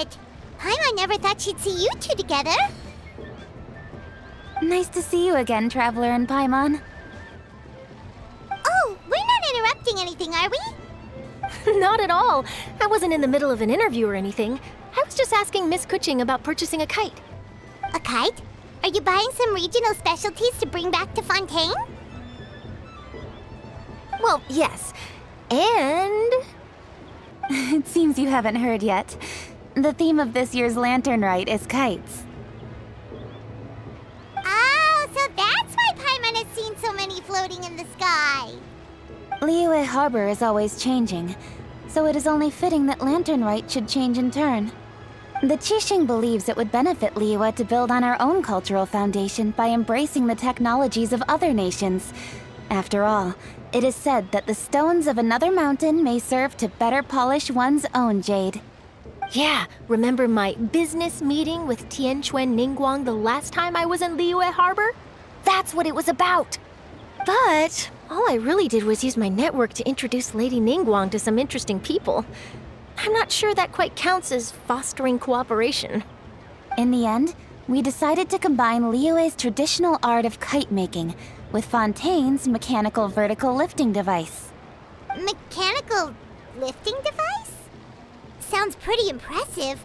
it! Paimon never thought she'd see you two together. Nice to see you again, Traveler and Paimon. Oh, we're not interrupting anything, are we? Not at all. I wasn't in the middle of an interview or anything. I was just asking Miss Kuching about purchasing a kite. A kite? Are you buying some regional specialties to bring back to Fontaine? Well, yes. And... It seems you haven't heard yet. The theme of this year's Lantern Rite is kites. Oh, so that's why Paimon has seen so many floating in the sky. Liyue Harbor is always changing, so it is only fitting that Lantern Rite should change in turn. The Qixing believes it would benefit Liyue to build on our own cultural foundation by embracing the technologies of other nations. After all, it is said that the stones of another mountain may serve to better polish one's own jade. Yeah, remember my business meeting with Tianquan Ningguang the last time I was in Liyue Harbor? That's what it was about. But all I really did was use my network to introduce Lady Ningguang to some interesting people. I'm not sure that quite counts as fostering cooperation. In the end, we decided to combine Liyue's traditional art of kite making with Fontaine's mechanical vertical lifting device. Mechanical lifting device? Sounds pretty impressive.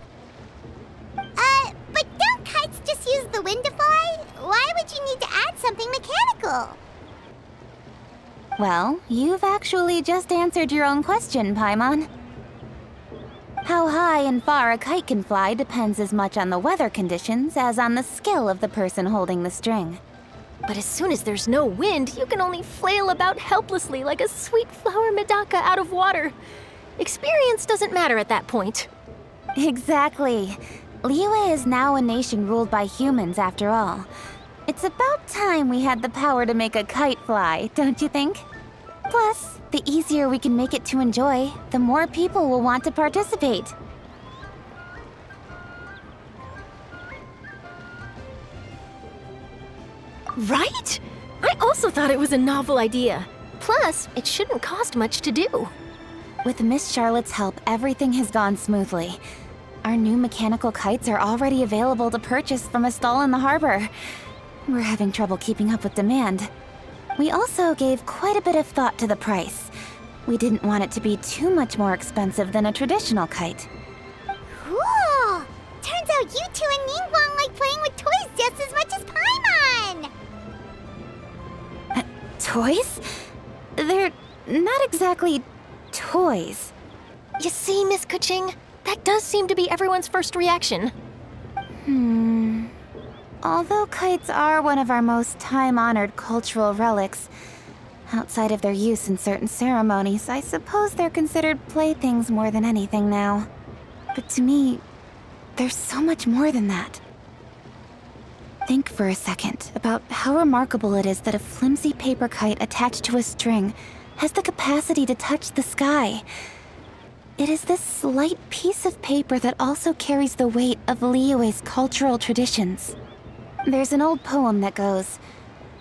But don't kites just use the wind to fly? Why would you need to add something mechanical? Well, you've actually just answered your own question, Paimon. How high and far a kite can fly depends as much on the weather conditions as on the skill of the person holding the string. But as soon as there's no wind, you can only flail about helplessly like a sweet flower medaka out of water. Experience doesn't matter at that point. Exactly. Liyue is now a nation ruled by humans, after all. It's about time we had the power to make a kite fly, don't you think? Plus, the easier we can make it to enjoy, the more people will want to participate. Right? I also thought it was a novel idea. Plus, it shouldn't cost much to do. With Miss Charlotte's help, everything has gone smoothly. Our new mechanical kites are already available to purchase from a stall in the harbor. We're having trouble keeping up with demand. We also gave quite a bit of thought to the price. We didn't want it to be too much more expensive than a traditional kite. Cool! Turns out you two and Ningguang like playing with toys just as much as Paimon! Toys? They're not exactly toys. You see, Miss Kuching? That does seem to be everyone's first reaction. Although kites are one of our most time-honored cultural relics, outside of their use in certain ceremonies, I suppose they're considered playthings more than anything now. But to me, there's so much more than that. Think for a second about how remarkable it is that a flimsy paper kite attached to a string has the capacity to touch the sky. It is this slight piece of paper that also carries the weight of Liyue's cultural traditions. There's an old poem that goes,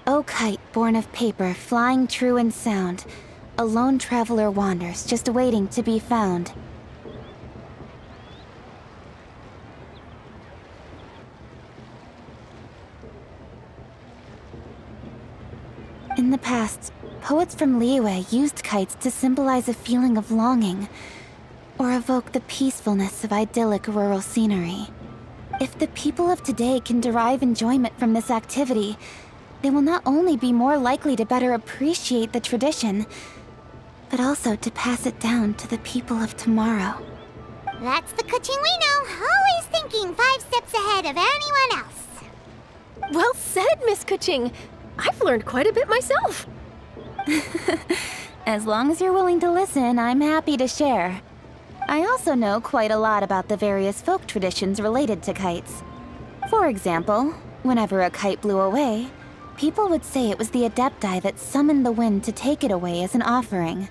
"O kite born of paper, flying true and sound, a lone traveler wanders, just waiting to be found." In the past, poets from Liyue used kites to symbolize a feeling of longing, or evoke the peacefulness of idyllic rural scenery. If the people of today can derive enjoyment from this activity, they will not only be more likely to better appreciate the tradition, but also to pass it down to the people of tomorrow. That's the Kuching we know, always thinking 5 steps ahead of anyone else. Well said, Miss Kuching. I've learned quite a bit myself. As long as you're willing to listen, I'm happy to share. I also know quite a lot about the various folk traditions related to kites. For example, whenever a kite blew away, people would say it was the Adepti that summoned the wind to take it away as an offering.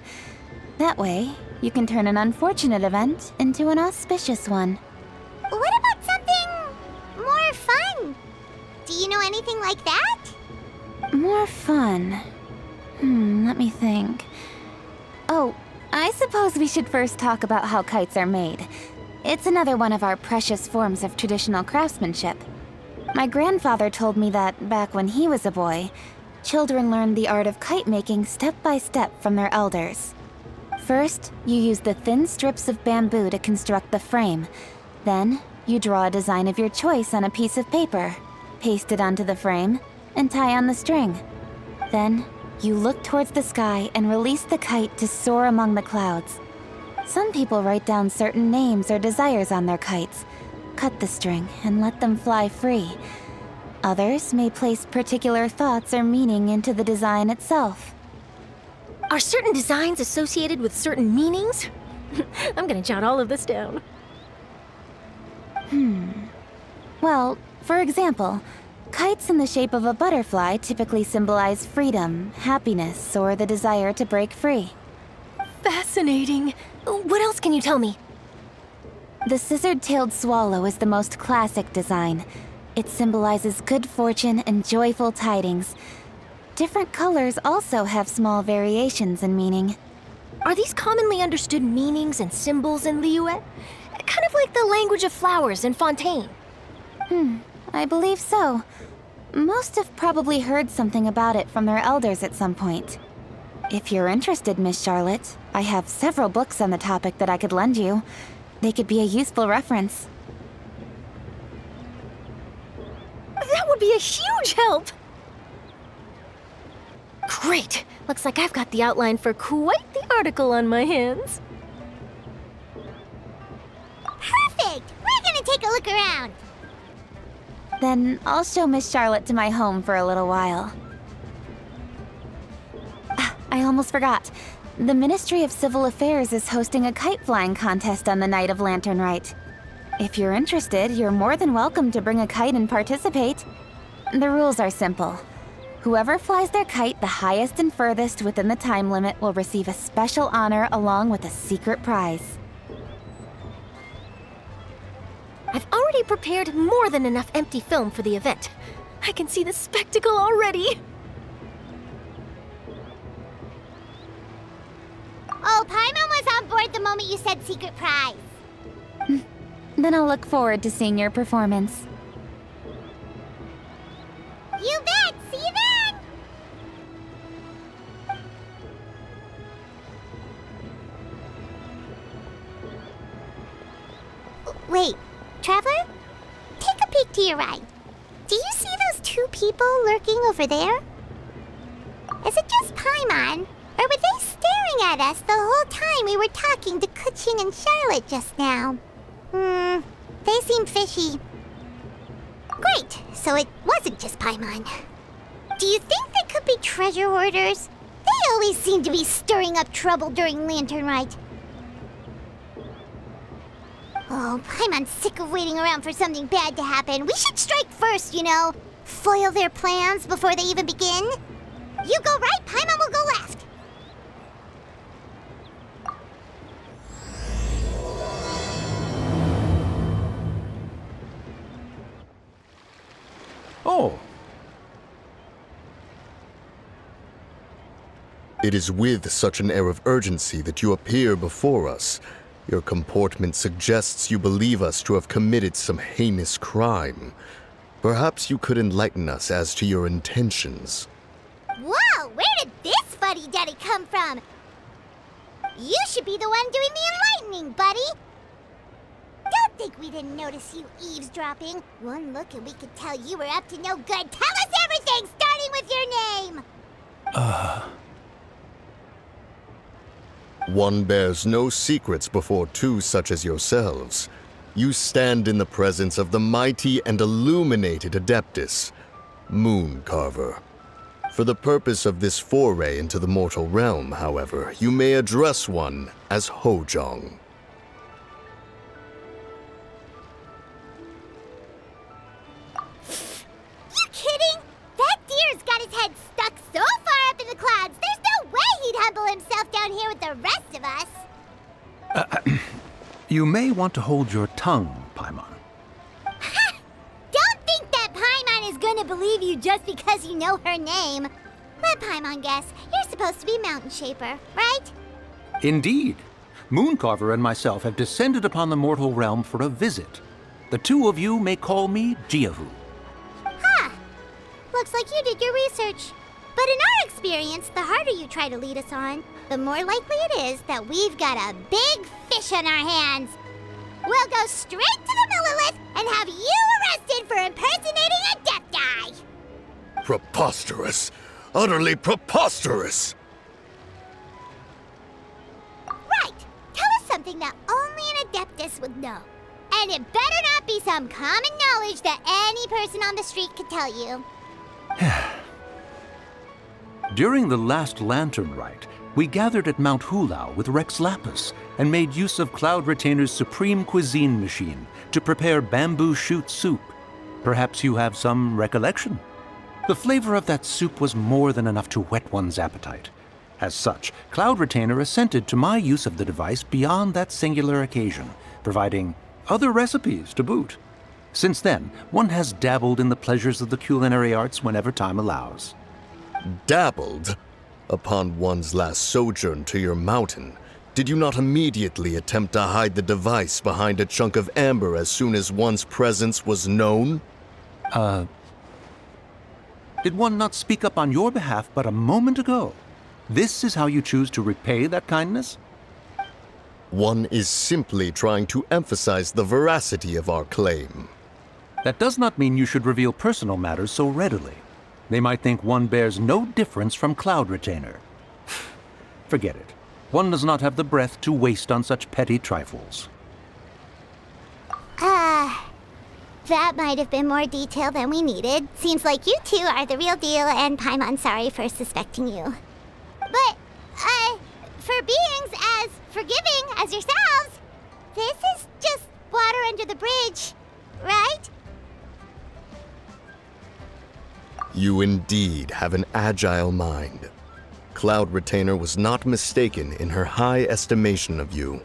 That way, you can turn an unfortunate event into an auspicious one. What about something more fun? Do you know anything like that? More fun? Let me think. Oh, I suppose we should first talk about how kites are made. It's another one of our precious forms of traditional craftsmanship. My grandfather told me that back when he was a boy, children learned the art of kite making step by step from their elders. First, you use the thin strips of bamboo to construct the frame. Then, you draw a design of your choice on a piece of paper, paste it onto the frame, and tie on the string. Then, you look towards the sky and release the kite to soar among the clouds. Some people write down certain names or desires on their kites, cut the string, and let them fly free. Others may place particular thoughts or meaning into the design itself. Are certain designs associated with certain meanings? I'm gonna jot all of this down. Well, for example, kites in the shape of a butterfly typically symbolize freedom, happiness, or the desire to break free. Fascinating. What else can you tell me? The scissor-tailed swallow is the most classic design. It symbolizes good fortune and joyful tidings. Different colors also have small variations in meaning. Are these commonly understood meanings and symbols in Liyue? Kind of like the language of flowers in Fontaine. I believe so. Most have probably heard something about it from their elders at some point. If you're interested, Miss Charlotte, I have several books on the topic that I could lend you. They could be a useful reference. That would be a huge help! Great! Looks like I've got the outline for quite the article on my hands. Perfect! We're gonna take a look around. Then I'll show Miss Charlotte to my home for a little while. I almost forgot. The Ministry of Civil Affairs is hosting a kite flying contest on the night of Lantern Rite. If you're interested, you're more than welcome to bring a kite and participate. The rules are simple. Whoever flies their kite the highest and furthest within the time limit will receive a special honor along with a secret prize. I've already prepared more than enough empty film for the event. I can see the spectacle already. Oh, Paimon was on board the moment you said secret prize. Then I'll look forward to seeing your performance. You bet! See you then! Wait, Traveler? Take a peek to your right. Do you see those two people lurking over there? Is it just Paimon? Or were they staring at us the whole time we were talking to Kuching and Charlotte just now? They seem fishy. Great, so it wasn't just Paimon. Do you think they could be treasure hoarders? They always seem to be stirring up trouble during Lantern Rite. Oh, Paimon's sick of waiting around for something bad to happen. We should strike first, you know. Foil their plans before they even begin. You go right, Paimon will go left. Oh. It is with such an air of urgency that you appear before us. Your comportment suggests you believe us to have committed some heinous crime. Perhaps you could enlighten us as to your intentions. Whoa, where did this fuddy-duddy come from? You should be the one doing the enlightening, buddy. Don't think we didn't notice you eavesdropping. One look and we could tell you were up to no good. Tell us everything, starting with your name. One bears no secrets before two such as yourselves. You stand in the presence of the mighty and illuminated Adeptus, Moon Carver. For the purpose of this foray into the mortal realm, however, you may address one as Hojong. You kidding? That deer's got his head stuck so far up in the clouds, there's no way he'd humble himself down here with the rest of us. You may want to hold your tongue, Paimon. Don't think that Paimon is gonna believe you just because you know her name. Let Paimon guess. You're supposed to be Mountain Shaper, right? Indeed. Mooncarver and myself have descended upon the mortal realm for a visit. The two of you may call me Jiahu. Huh. Looks like you did your research. But in our experience, the harder you try to lead us on, the more likely it is that we've got a big fish on our hands. We'll go straight to the Millilith and have you arrested for impersonating a Adepti! Preposterous! Utterly preposterous! Right! Tell us something that only an Adeptus would know. And it better not be some common knowledge that any person on the street could tell you. During the last Lantern Rite, we gathered at Mount Hulao with Rex Lapis and made use of Cloud Retainer's supreme cuisine machine to prepare bamboo shoot soup. Perhaps you have some recollection? The flavor of that soup was more than enough to whet one's appetite. As such, Cloud Retainer assented to my use of the device beyond that singular occasion, providing other recipes to boot. Since then, one has dabbled in the pleasures of the culinary arts whenever time allows. Dabbled? Upon one's last sojourn to your mountain, did you not immediately attempt to hide the device behind a chunk of amber as soon as one's presence was known? Did one not speak up on your behalf but a moment ago? This is how you choose to repay that kindness? One is simply trying to emphasize the veracity of our claim. That does not mean you should reveal personal matters so readily. They might think one bears no difference from Cloud Retainer. Forget it. One does not have the breath to waste on such petty trifles. That might have been more detail than we needed. Seems like you two are the real deal, and Paimon's sorry for suspecting you. But, for beings as forgiving as yourselves, this is just water under the bridge, right? You indeed have an agile mind. Cloud Retainer was not mistaken in her high estimation of you.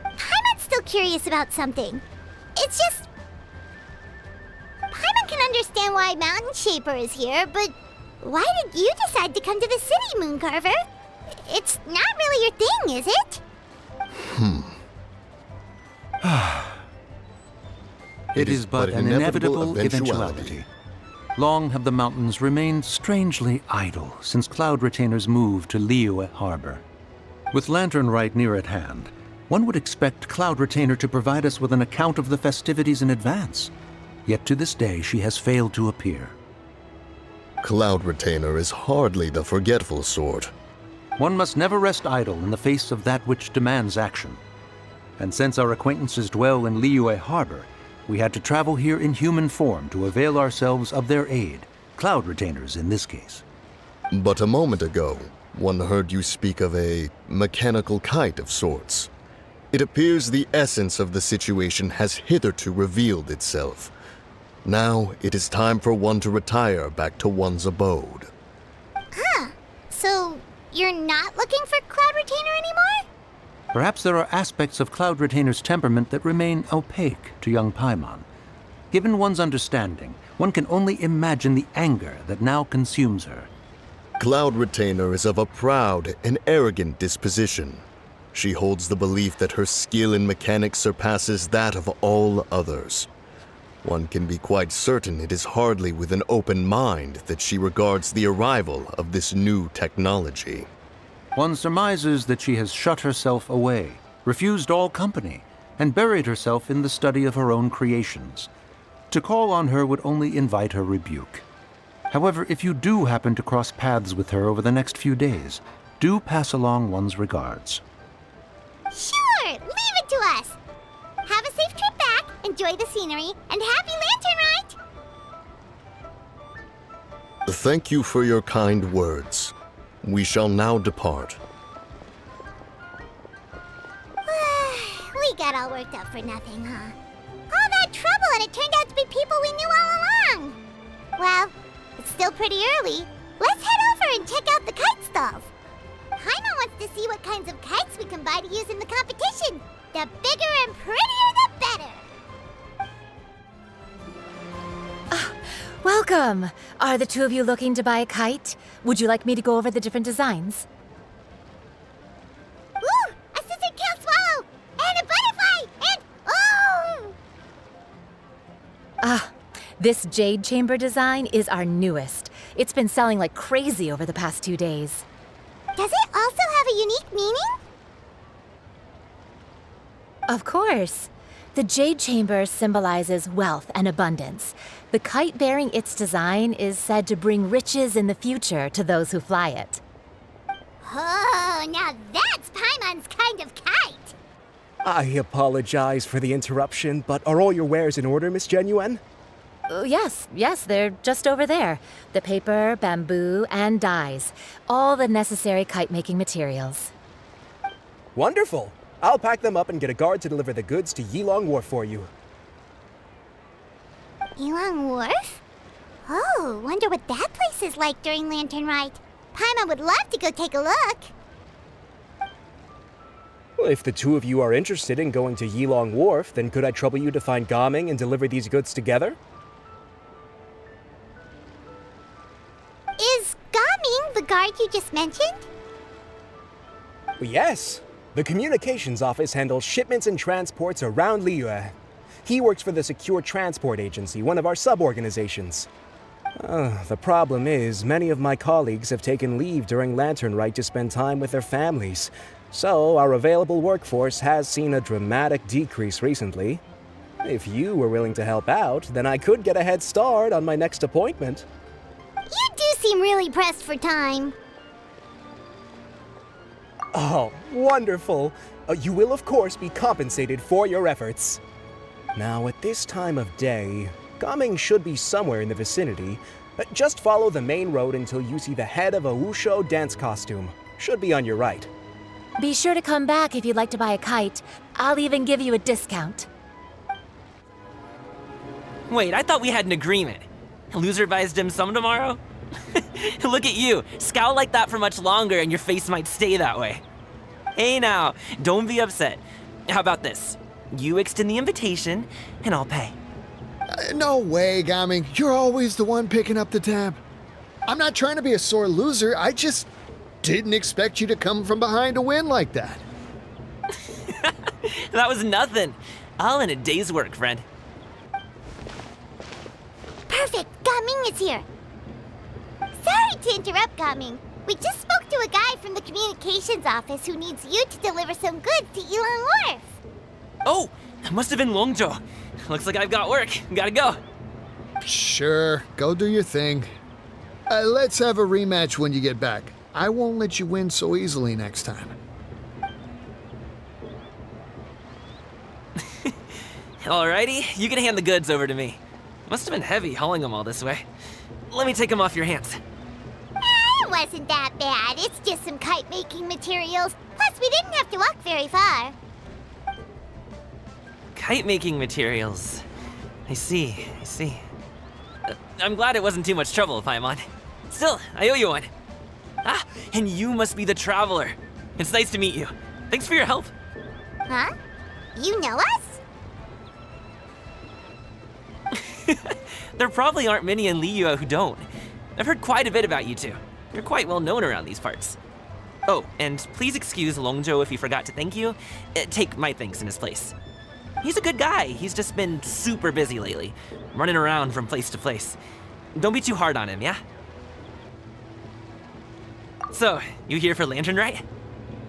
Paimon's still curious about something. It's just... Paimon can understand why Mountain Shaper is here, but why did you decide to come to the city, Mooncarver? It's not really your thing, is it? It is but an inevitable eventuality. Long have the mountains remained strangely idle since Cloud Retainer's move to Liyue Harbor. With Lantern Rite near at hand, one would expect Cloud Retainer to provide us with an account of the festivities in advance. Yet to this day she has failed to appear. Cloud Retainer is hardly the forgetful sort. One must never rest idle in the face of that which demands action. And since our acquaintances dwell in Liyue Harbor, we had to travel here in human form to avail ourselves of their aid, Cloud Retainers in this case. But a moment ago, one heard you speak of a mechanical kite of sorts. It appears the essence of the situation has hitherto revealed itself. Now it is time for one to retire back to one's abode. So, you're not looking for Cloud Retainer anymore? Perhaps there are aspects of Cloud Retainer's temperament that remain opaque to young Paimon. Given one's understanding, one can only imagine the anger that now consumes her. Cloud Retainer is of a proud and arrogant disposition. She holds the belief that her skill in mechanics surpasses that of all others. One can be quite certain it is hardly with an open mind that she regards the arrival of this new technology. One surmises that she has shut herself away, refused all company, and buried herself in the study of her own creations. To call on her would only invite her rebuke. However, if you do happen to cross paths with her over the next few days, do pass along one's regards. Sure, leave it to us. Have a safe trip back, enjoy the scenery, and happy Lantern Rite! Thank you for your kind words. We shall now depart. We got all worked up for nothing, huh? All that trouble and it turned out to be people we knew all along. Well, it's still pretty early. Let's head over and check out the kite stalls. Paimon wants to see what kinds of kites we can buy to use in the competition. The bigger and prettier, the better. Welcome! Are the two of you looking to buy a kite? Would you like me to go over the different designs? Ooh, Assistant Count Swallow! This jade chamber design is our newest. It's been selling like crazy over the past 2 days. Does it also have a unique meaning? Of course. The jade chamber symbolizes wealth and abundance. The kite bearing its design is said to bring riches in the future to those who fly it. Oh, now that's Paimon's kind of kite. I apologize for the interruption, but are all your wares in order, Miss Genuine? Yes, they're just over there. The paper, bamboo, and dyes. All the necessary kite-making materials. Wonderful. I'll pack them up and get a guard to deliver the goods to Yilong Wharf for you. Yilong Wharf? Oh, wonder what that place is like during Lantern Rite. Paimon would love to go take a look. Well, if the two of you are interested in going to Yilong Wharf, then could I trouble you to find Gaming and deliver these goods together? Is Gaming the guard you just mentioned? Well, yes. The communications office handles shipments and transports around Liyue. He works for the Secure Transport Agency, one of our sub-organizations. The problem is, many of my colleagues have taken leave during Lantern Rite to spend time with their families. So, our available workforce has seen a dramatic decrease recently. If you were willing to help out, then I could get a head start on my next appointment. You do seem really pressed for time. Oh, wonderful! You will, of course, be compensated for your efforts. Now, at this time of day, Gaming should be somewhere in the vicinity. Just follow the main road until you see the head of a Wushu dance costume. Should be on your right. Be sure to come back if you'd like to buy a kite. I'll even give you a discount. Wait, I thought we had an agreement. Loser buys dim sum tomorrow? Look at you. Scowl like that for much longer and your face might stay that way. Hey now, don't be upset. How about this? You extend the invitation, and I'll pay. No way, Gaming. You're always the one picking up the tab. I'm not trying to be a sore loser. I just didn't expect you to come from behind to win like that. That was nothing. All in a day's work, friend. Perfect, Gaming is here. Sorry to interrupt, Gaming. We just spoke to a guy from the communications office who needs you to deliver some goods to Yilong Wharf. Oh, that must have been Longzhou. Looks like I've got work. Gotta go. Sure, go do your thing. Let's have a rematch when you get back. I won't let you win so easily next time. Alrighty, you can hand the goods over to me. Must have been heavy hauling them all this way. Let me take them off your hands. It wasn't that bad. It's just some kite-making materials. Plus, we didn't have to walk very far. Kite-making materials. I see. I'm glad it wasn't too much trouble, Paimon. Still, I owe you one. Ah, and you must be the traveler. It's nice to meet you. Thanks for your help. Huh? You know us? There probably aren't many in Liyue who don't. I've heard quite a bit about you two. You're quite well known around these parts. Oh, and please excuse Longzhou if he forgot to thank you. Take my thanks in his place. He's a good guy. He's just been super busy lately, running around from place to place. Don't be too hard on him, yeah? So, you here for Lantern Rite?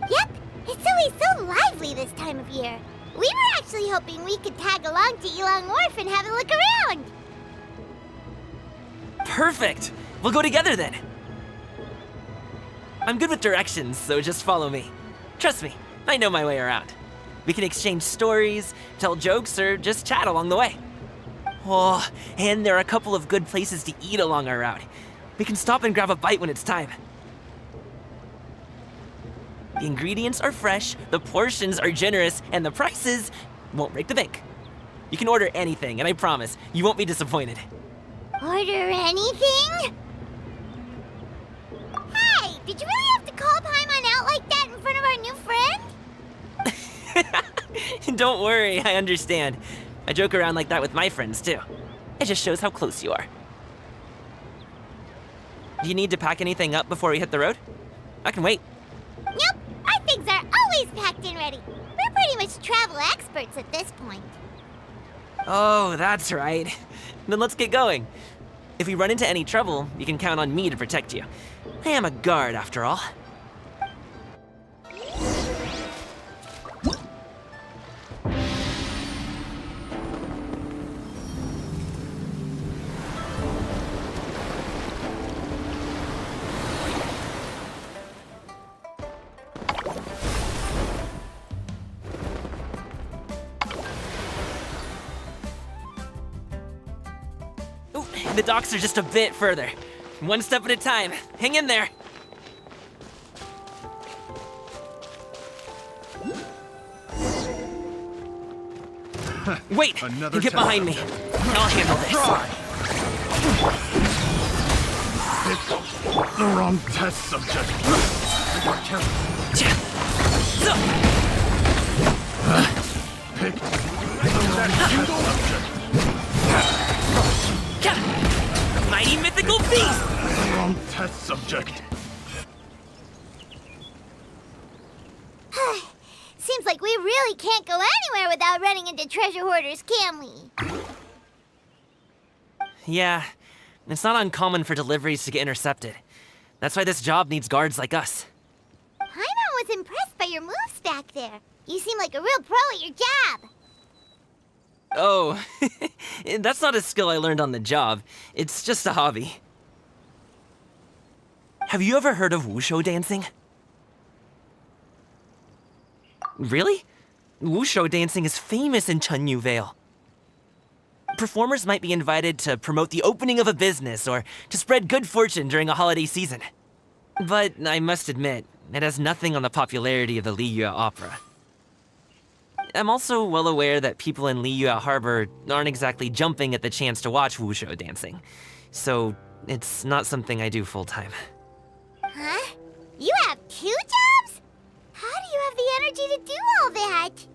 Yep. It's always so lively this time of year. We were actually hoping we could tag along to Yilong Wharf and have a look around. Perfect! We'll go together then. I'm good with directions, so just follow me. Trust me, I know my way around. We can exchange stories, tell jokes, or just chat along the way. Oh, and there are a couple of good places to eat along our route. We can stop and grab a bite when it's time. The ingredients are fresh, the portions are generous, and the prices won't break the bank. You can order anything, and I promise, you won't be disappointed. Order anything? Hey, did you really have to call Paimon out like that in front of our new friend? Don't worry, I understand. I joke around like that with my friends, too. It just shows how close you are. Do you need to pack anything up before we hit the road? I can wait. Nope, our things are always packed and ready. We're pretty much travel experts at this point. Oh, that's right. Then let's get going. If we run into any trouble, you can count on me to protect you. I am a guard, after all. Ooh, the docks are just a bit further. One step at a time. Hang in there. Wait! Get behind me. I'll handle this. Pick the wrong test subject. Pick the wrong test subject. Mighty mythical beast! The wrong test subject. Seems like we really can't go anywhere without running into treasure hoarders, can we? Yeah, it's not uncommon for deliveries to get intercepted. That's why this job needs guards like us. Paimon was impressed by your moves back there. You seem like a real pro at your job. Oh, that's not a skill I learned on the job. It's just a hobby. Have you ever heard of wushu dancing? Really? Wushu dancing is famous in Chunyu Vale. Performers might be invited to promote the opening of a business or to spread good fortune during a holiday season. But I must admit, it has nothing on the popularity of the Liyue opera. I'm also well aware that people in Liyue Harbor aren't exactly jumping at the chance to watch wushu dancing. So it's not something I do full-time. Huh? You have 2 jobs? How do you have the energy to do all that?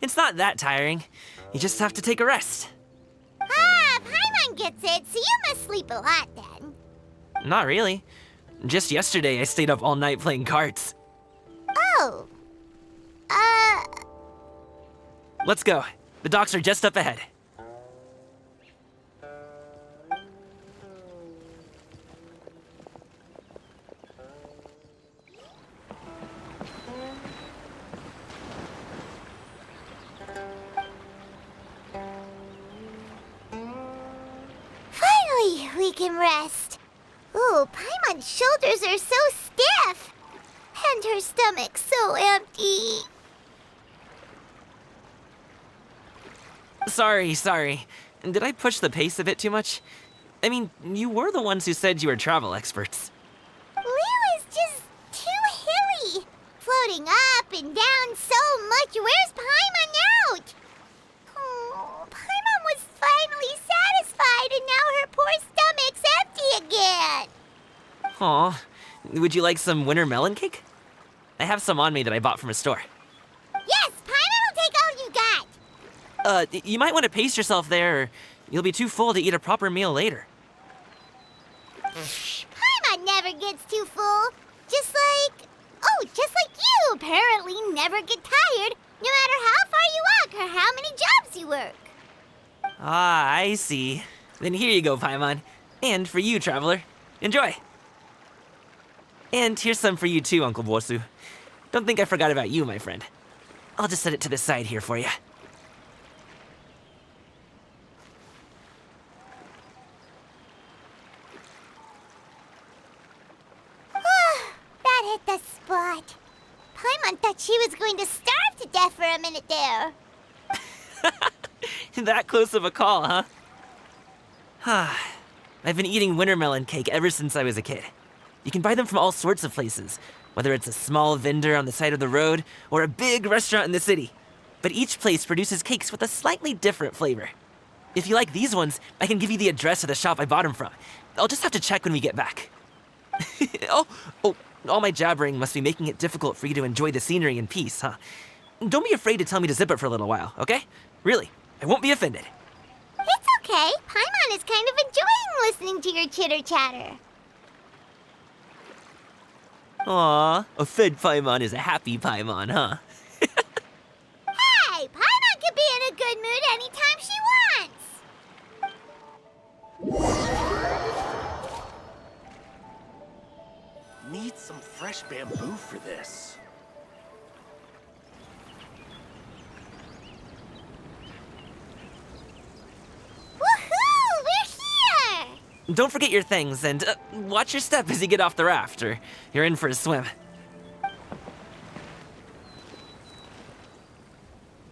It's not that tiring. You just have to take a rest. Ah, Paimon gets it, so you must sleep a lot then. Not really. Just yesterday, I stayed up all night playing cards. Oh. Let's go. The docks are just up ahead. Finally, we can rest. Ooh, Paimon's shoulders are so stiff. And her stomach so empty. Sorry. Did I push the pace a bit too much? I mean, you were the ones who said you were travel experts. Liu is just too hilly. Floating up and down so much. Where's Paimon out? Oh, Paimon was finally satisfied and now her poor stomach's empty again. Aw, would you like some winter melon cake? I have some on me that I bought from a store. Yes, Paimon will take all you got. You might want to pace yourself there, or you'll be too full to eat a proper meal later. Paimon never gets too full. Just like you apparently never get tired, no matter how far you walk or how many jobs you work. Ah, I see. Then here you go, Paimon. And for you, traveler. Enjoy. And here's some for you too, Uncle Bosu. Don't think I forgot about you, my friend. I'll just set it to the side here for you. That hit the spot. Paimon thought she was going to starve to death for a minute there. That close of a call, huh? I've been eating winter melon cake ever since I was a kid. You can buy them from all sorts of places, whether it's a small vendor on the side of the road or a big restaurant in the city. But each place produces cakes with a slightly different flavor. If you like these ones, I can give you the address of the shop I bought them from. I'll just have to check when we get back. Oh, all my jabbering must be making it difficult for you to enjoy the scenery in peace, huh? Don't be afraid to tell me to zip it for a little while, okay? Really, I won't be offended. It's okay. Paimon is kind of enjoying listening to your chitter-chatter. Aw, a fed Paimon is a happy Paimon, huh? Hey, Paimon could be in a good mood anytime she wants. Need some fresh bamboo for this. Woohoo! We're here! Don't forget your things, and watch your step as you get off the raft, or you're in for a swim.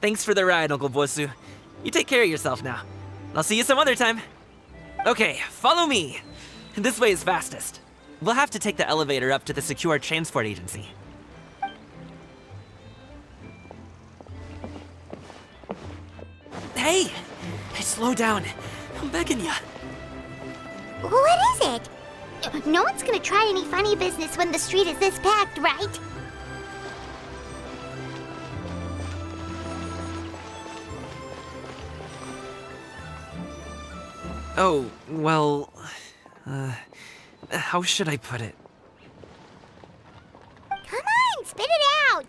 Thanks for the ride, Uncle Bosu. You take care of yourself now. I'll see you some other time. Okay, follow me. This way is fastest. We'll have to take the elevator up to the Secure Transport Agency. Hey! Slow down. I'm begging ya. What is it? No one's gonna try any funny business when the street is this packed, right? Oh, well... how should I put it? Come on, spit it out!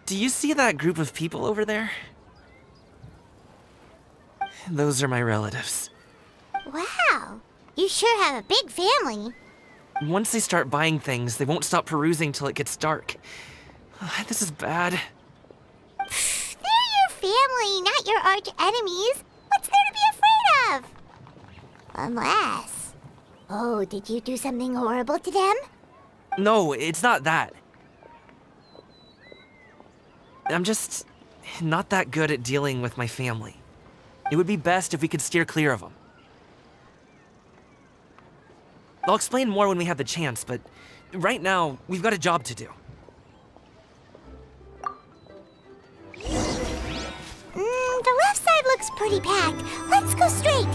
Do you see that group of people over there? Those are my relatives. Wow, you sure have a big family. Once they start buying things, they won't stop perusing till it gets dark. This is bad. They're your family, not your arch enemies. What's there to be afraid of? Unless... Oh, did you do something horrible to them? No, it's not that. I'm just not that good at dealing with my family. It would be best if we could steer clear of them. I'll explain more when we have the chance, but right now, we've got a job to do. The left side looks pretty packed. Let's go straight.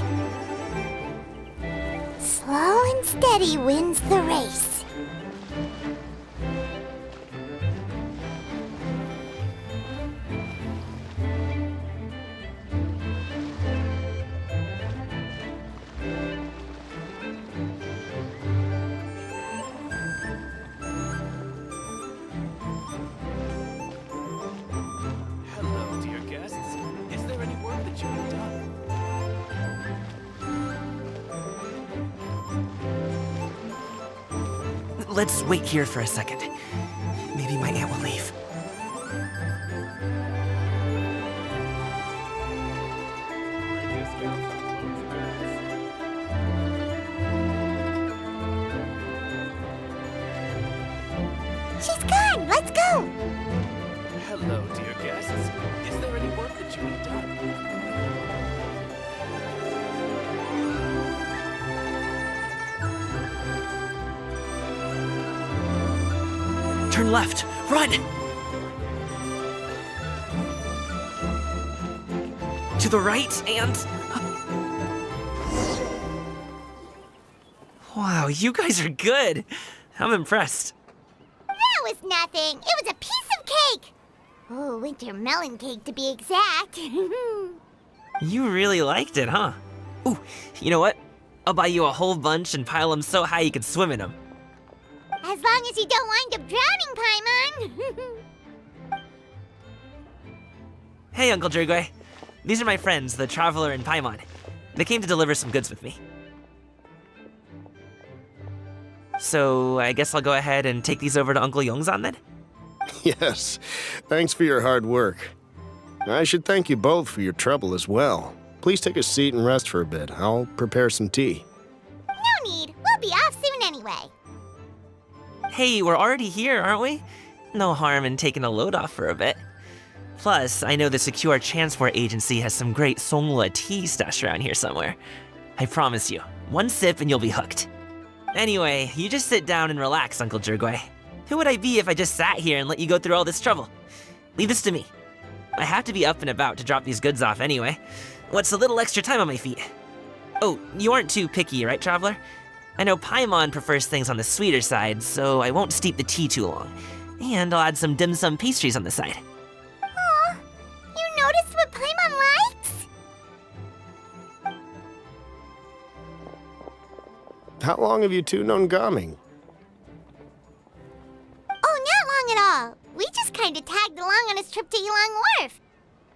Slow and steady wins the race. Hello, dear guests. Is there any work that you need done? Let's wait here for a second. Maybe my aunt will leave. She's gone. Let's go. Hello, dear guests. Is there any work that you need done? Turn left. Run! To the right and... Wow, you guys are good. I'm impressed. That was nothing. It was a piece of cake. Oh, winter melon cake to be exact. You really liked it, huh? Ooh, you know what? I'll buy you a whole bunch and pile them so high you can swim in them. As long as you don't wind up drowning, Paimon. Hey, Uncle Drugway. These are my friends, the Traveler and Paimon. They came to deliver some goods with me. So, I guess I'll go ahead and take these over to Uncle Yongzan then? Yes, thanks for your hard work. I should thank you both for your trouble as well. Please take a seat and rest for a bit. I'll prepare some tea. No need. We'll be off soon anyway. Hey, we're already here, aren't we? No harm in taking a load off for a bit. Plus, I know the Secure Transport Agency has some great Songhua tea stashed around here somewhere. I promise you, one sip and you'll be hooked. Anyway, you just sit down and relax, Uncle Drugway. Who would I be if I just sat here and let you go through all this trouble? Leave this to me. I have to be up and about to drop these goods off anyway. What's a little extra time on my feet? Oh, you aren't too picky, right, Traveler? I know Paimon prefers things on the sweeter side, so I won't steep the tea too long. And I'll add some dim sum pastries on the side. Aw, you noticed what Paimon likes? How long have you two known Gaming? Oh, not long at all. we just kinda tagged along on his trip to Ylang Wharf.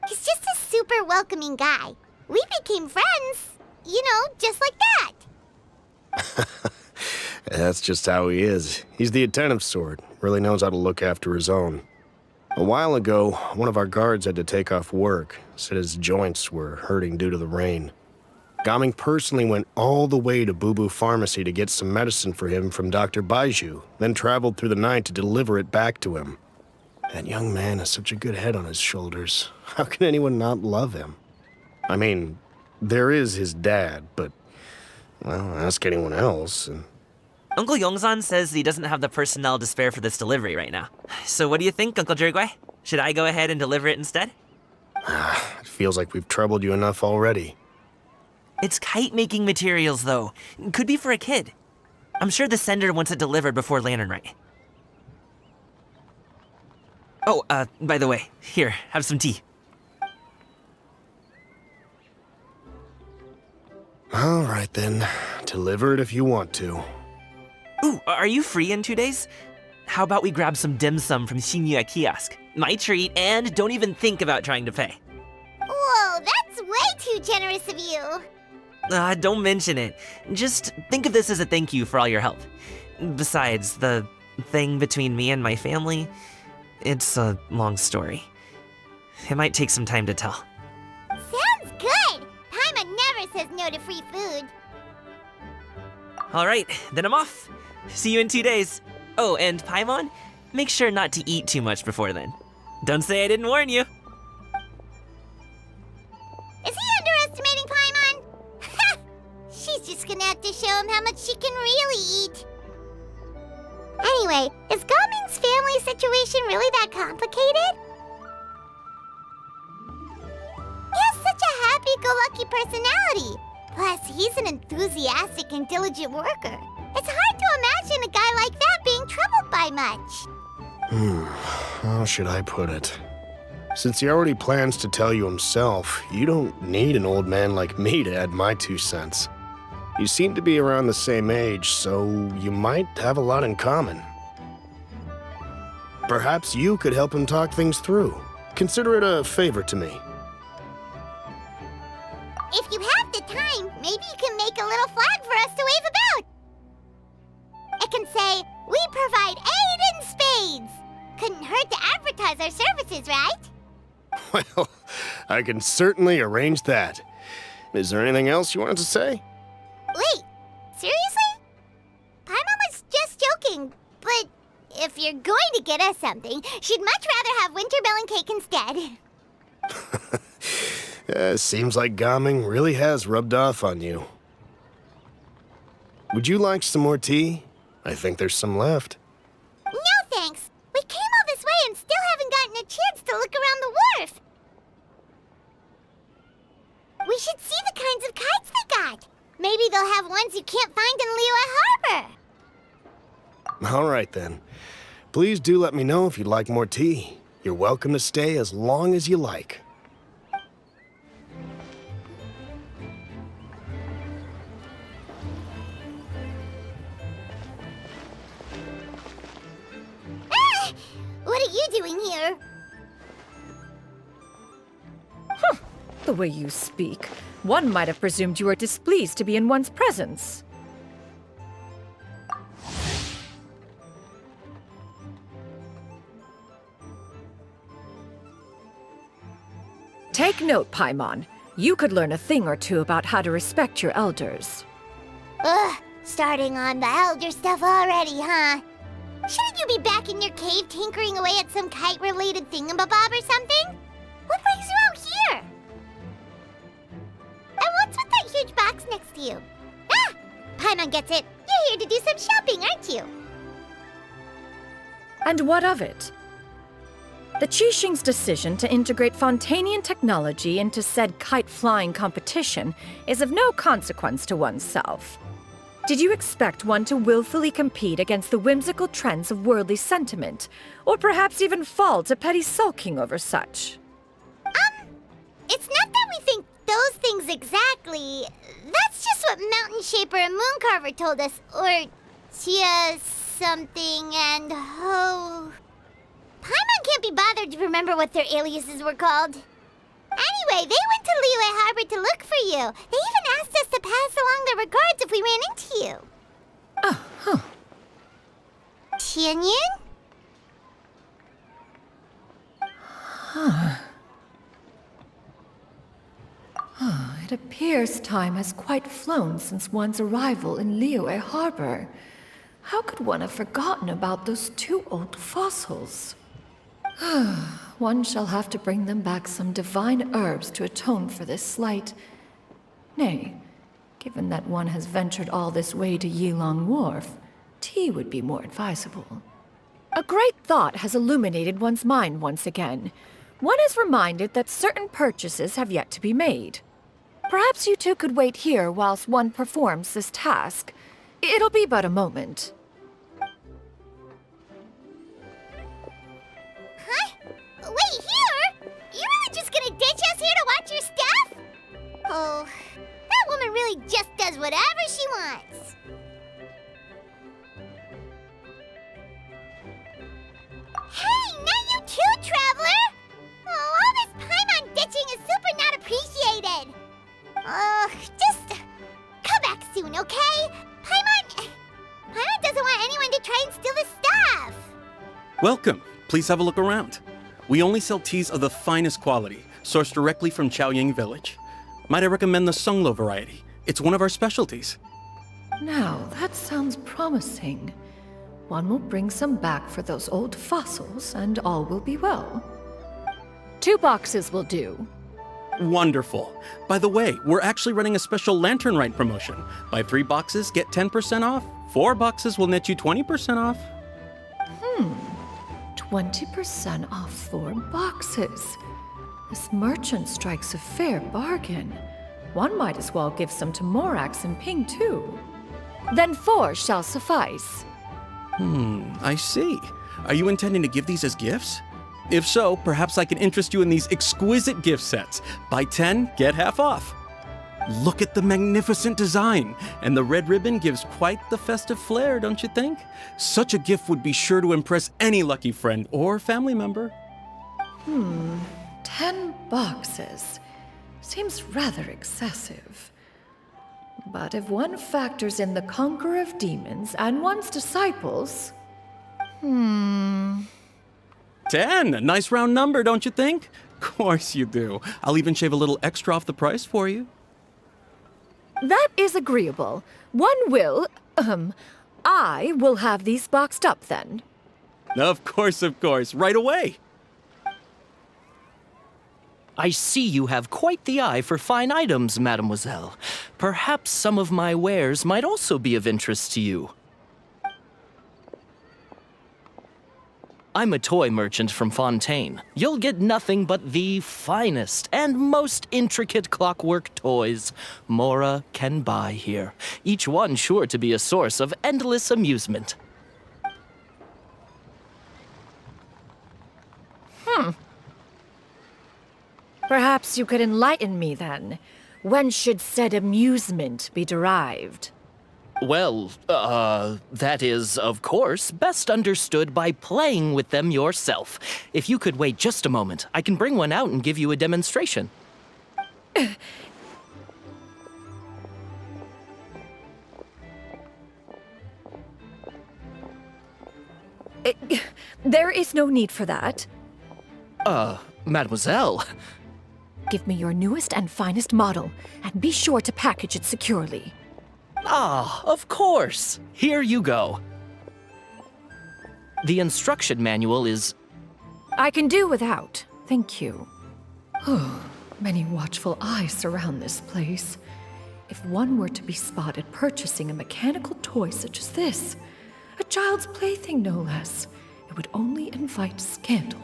He's just a super welcoming guy. We became friends, you know, just like that. That's just how he is. He's the attentive sort, really knows how to look after his own. A while ago, one of our guards had to take off work, said his joints were hurting due to the rain. Gaming personally went all the way to Boo Boo Pharmacy to get some medicine for him from Dr. Baiju, then traveled through the night to deliver it back to him. That young man has such a good head on his shoulders. How can anyone not love him? I mean, there is his dad, but, well, ask anyone else, and... Uncle Yongzan says he doesn't have the personnel to spare for this delivery right now. So what do you think, Uncle Jirgwei? Should I go ahead and deliver it instead? It feels like we've troubled you enough already. It's kite-making materials, though. Could be for a kid. I'm sure the sender wants it delivered before Lantern Rite. Oh, by the way, here, have some tea. All right, then. Deliver it if you want to. Ooh, are you free in 2 days? How about we grab some dim sum from Shinya Kiosk? My treat, and don't even think about trying to pay. Whoa, that's way too generous of you. Don't mention it. Just think of this as a thank you for all your help. Besides, the thing between me and my family, it's a long story. It might take some time to tell. Sounds good. Paimon never says no to free food. All right, then I'm off. See you in 2 days. Oh, and Paimon, make sure not to eat too much before then. Don't say I didn't warn you. Is he underestimating Paimon? She's just gonna have to show him how much she can really eat. Anyway, is Gaming's family situation really that complicated? He has such a happy-go-lucky personality. Plus, he's an enthusiastic and diligent worker. It's hard to imagine a guy like that being troubled by much. How should I put it? Since he already plans to tell you himself, you don't need an old man like me to add my 2 cents. You seem to be around the same age, so you might have a lot in common. Perhaps you could help him talk things through. Consider it a favor to me. If you have the time, maybe you can make a little flag for us to wave about. It can say, "We provide aid in spades." Couldn't hurt to advertise our services, right? Well, I can certainly arrange that. Is there anything else you wanted to say? Wait, seriously? Paimon was just joking, but if you're going to get us something, she'd much rather have winter melon cake instead. Seems like Gaming really has rubbed off on you. Would you like some more tea? I think there's some left. No thanks. We came all this way and still haven't gotten a chance to look around the wharf. We should see the kinds of kites they got. Maybe they'll have ones you can't find in Liyue Harbor. All right, then. Please do let me know if you'd like more tea. You're welcome to stay as long as you like. What are you doing here? The way you speak, one might have presumed you were displeased to be in one's presence. Take note, Paimon. You could learn a thing or two about how to respect your elders. Ugh, starting on the elder stuff already, huh? Shouldn't you be back in your cave tinkering away at some kite-related thingamabob or something? What brings you out here? And what's with that huge box next to you? Ah! Paimon gets it. You're here to do some shopping, aren't you? And what of it? The Qixing's decision to integrate Fontanian technology into said kite-flying competition is of no consequence to oneself. Did you expect one to willfully compete against the whimsical trends of worldly sentiment, or perhaps even fall to petty sulking over such? It's not that we think those things exactly. That's just what Mountain Shaper and Mooncarver told us, or Tia something and Ho. Paimon can't be bothered to remember what their aliases were called. Anyway, they went to Liyue Harbor to look for you. They even asked us to pass along their regards if we ran into you. Oh, huh. Tianyin? It appears time has quite flown since one's arrival in Liyue Harbor. How could one have forgotten about those two old fossils? One shall have to bring them back some divine herbs to atone for this slight. Nay, given that one has ventured all this way to Yilong Wharf, tea would be more advisable. A great thought has illuminated one's mind once again. One is reminded that certain purchases have yet to be made. Perhaps you two could wait here whilst one performs this task. It'll be but a moment. Huh? Wait, here? You really just gonna ditch us here to watch your stuff? Oh, that woman really just does whatever she wants. Hey, not you too, Traveler! Oh, all this Paimon ditching is super not appreciated. Just come back soon, okay? Paimon doesn't want anyone to try and steal his stuff. Welcome. Please have a look around. We only sell teas of the finest quality, sourced directly from Chaoying Village. Might I recommend the Sunglo variety? It's one of our specialties. Now, that sounds promising. One will bring some back for those old fossils, and all will be well. 2 boxes will do. Wonderful. By the way, we're actually running a special Lantern Rite promotion. Buy 3 boxes, get 10% off. 4 boxes will net you 20% off. 20% off 4 boxes. This merchant strikes a fair bargain. One might as well give some to Morax and Ping too. Then 4 shall suffice. I see. Are you intending to give these as gifts? If so, perhaps I can interest you in these exquisite gift sets. Buy 10, get half off. Look at the magnificent design, and the red ribbon gives quite the festive flair, don't you think? Such a gift would be sure to impress any lucky friend or family member. 10 boxes. Seems rather excessive. But if one factors in the Conqueror of Demons and one's disciples... 10, a nice round number, don't you think? Of course you do. I'll even shave a little extra off the price for you. That is agreeable. I will have these boxed up then. Of course, right away. I see you have quite the eye for fine items, mademoiselle. Perhaps some of my wares might also be of interest to you. I'm a toy merchant from Fontaine. You'll get nothing but the finest and most intricate clockwork toys Mora can buy here, each one sure to be a source of endless amusement. Perhaps you could enlighten me then. When should said amusement be derived? Well, that is, of course, best understood by playing with them yourself. If you could wait just a moment, I can bring one out and give you a demonstration. There is no need for that. Mademoiselle. Give me your newest and finest model, and be sure to package it securely. Ah, of course. Here you go. The instruction manual is... I can do without, thank you. Many watchful eyes surround this place. If one were to be spotted purchasing a mechanical toy such as this, a child's plaything no less, it would only invite scandal.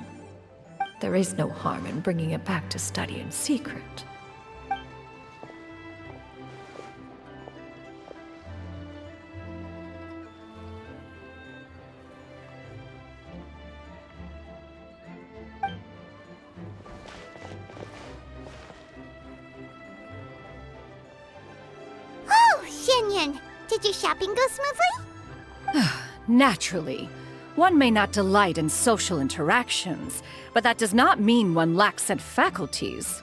There is no harm in bringing it back to study in secret. Oh, Shenyan, did your shopping go smoothly? Naturally. One may not delight in social interactions, but that does not mean one lacks said faculties.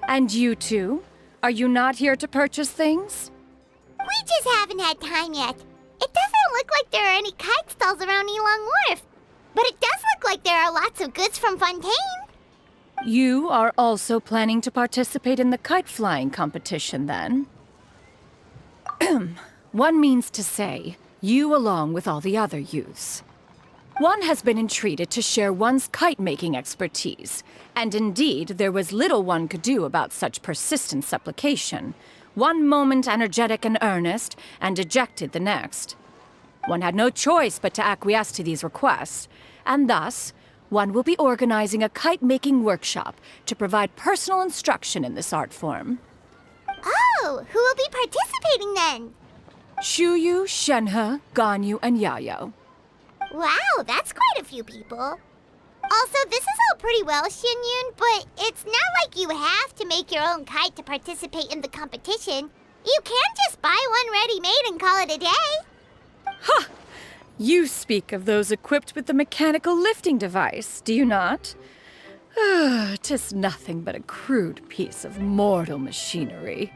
And you two? Are you not here to purchase things? We just haven't had time yet. It doesn't look like there are any kite stalls around Elong Wharf, but it does look like there are lots of goods from Fontaine. You are also planning to participate in the kite flying competition, then? One means to say, you along with all the other youths. One has been entreated to share one's kite-making expertise, and indeed there was little one could do about such persistent supplication. One moment energetic and earnest, and dejected the next. One had no choice but to acquiesce to these requests, and thus, one will be organizing a kite-making workshop to provide personal instruction in this art form. Oh, who will be participating then? Shuyu, Shenhe, Ganyu, and Yayo. Wow, that's quite a few people. Also, this is all pretty well, Xinyun, but it's not like you have to make your own kite to participate in the competition. You can just buy one ready-made and call it a day. Ha! You speak of those equipped with the mechanical lifting device, do you not? 'Tis nothing but a crude piece of mortal machinery.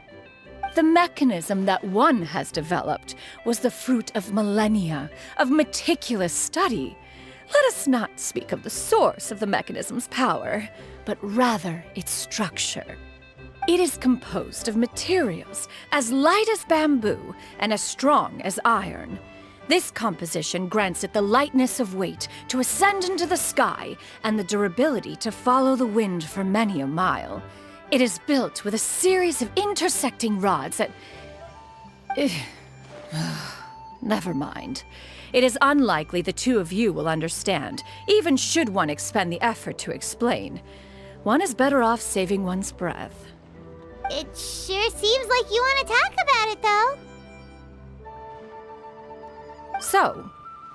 The mechanism that one has developed was the fruit of millennia of meticulous study. Let us not speak of the source of the mechanism's power, but rather its structure. It is composed of materials as light as bamboo and as strong as iron. This composition grants it the lightness of weight to ascend into the sky and the durability to follow the wind for many a mile. It is built with a series of intersecting rods that... Never mind. It is unlikely the two of you will understand, even should one expend the effort to explain. One is better off saving one's breath. It sure seems like you want to talk about it, though. So,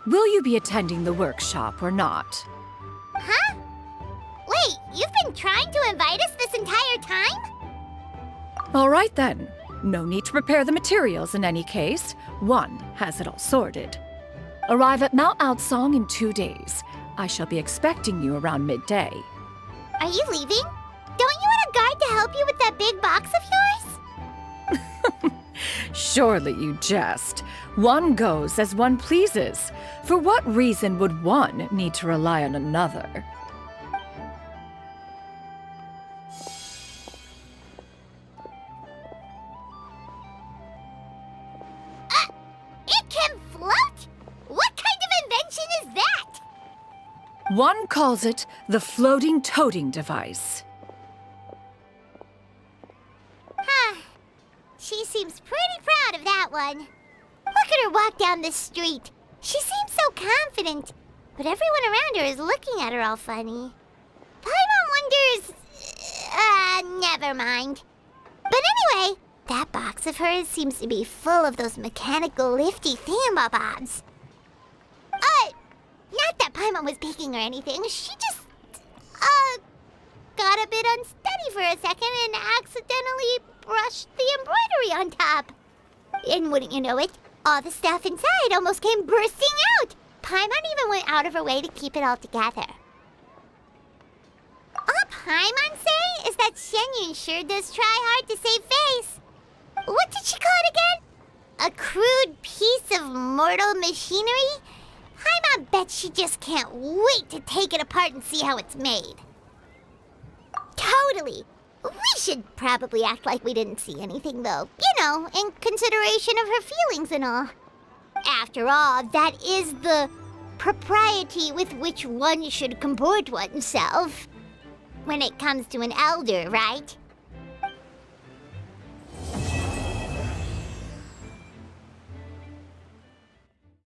will you be attending the workshop or not? Huh? Wait, you've been trying to invite us this entire time? All right then. No need to prepare the materials in any case. One has it all sorted. Arrive at Mount Outsong in 2 days. I shall be expecting you around midday. Are you leaving? Don't you want a guard to help you with that big box of yours? Surely you jest. One goes as one pleases. For what reason would one need to rely on another? It can float? What kind of invention is that? One calls it the floating toting device. Huh. She seems pretty proud of that one. Look at her walk down the street. She seems so confident, but everyone around her is looking at her all funny. Paimon wonders... never mind. But anyway, that box of hers seems to be full of those mechanical lifty thingamabobs. Not that Paimon was peeking or anything. She just, got a bit unsteady for a second and accidentally brushed the embroidery on top. And wouldn't you know it, all the stuff inside almost came bursting out. Paimon even went out of her way to keep it all together. All Paimon say is that Xianyun sure does try hard to save face. What did she call it again? A crude piece of mortal machinery? Paimon bets she just can't wait to take it apart and see how it's made. Totally. We should probably act like we didn't see anything, though. You know, in consideration of her feelings and all. After all, that is the propriety with which one should comport oneself. When it comes to an elder, right?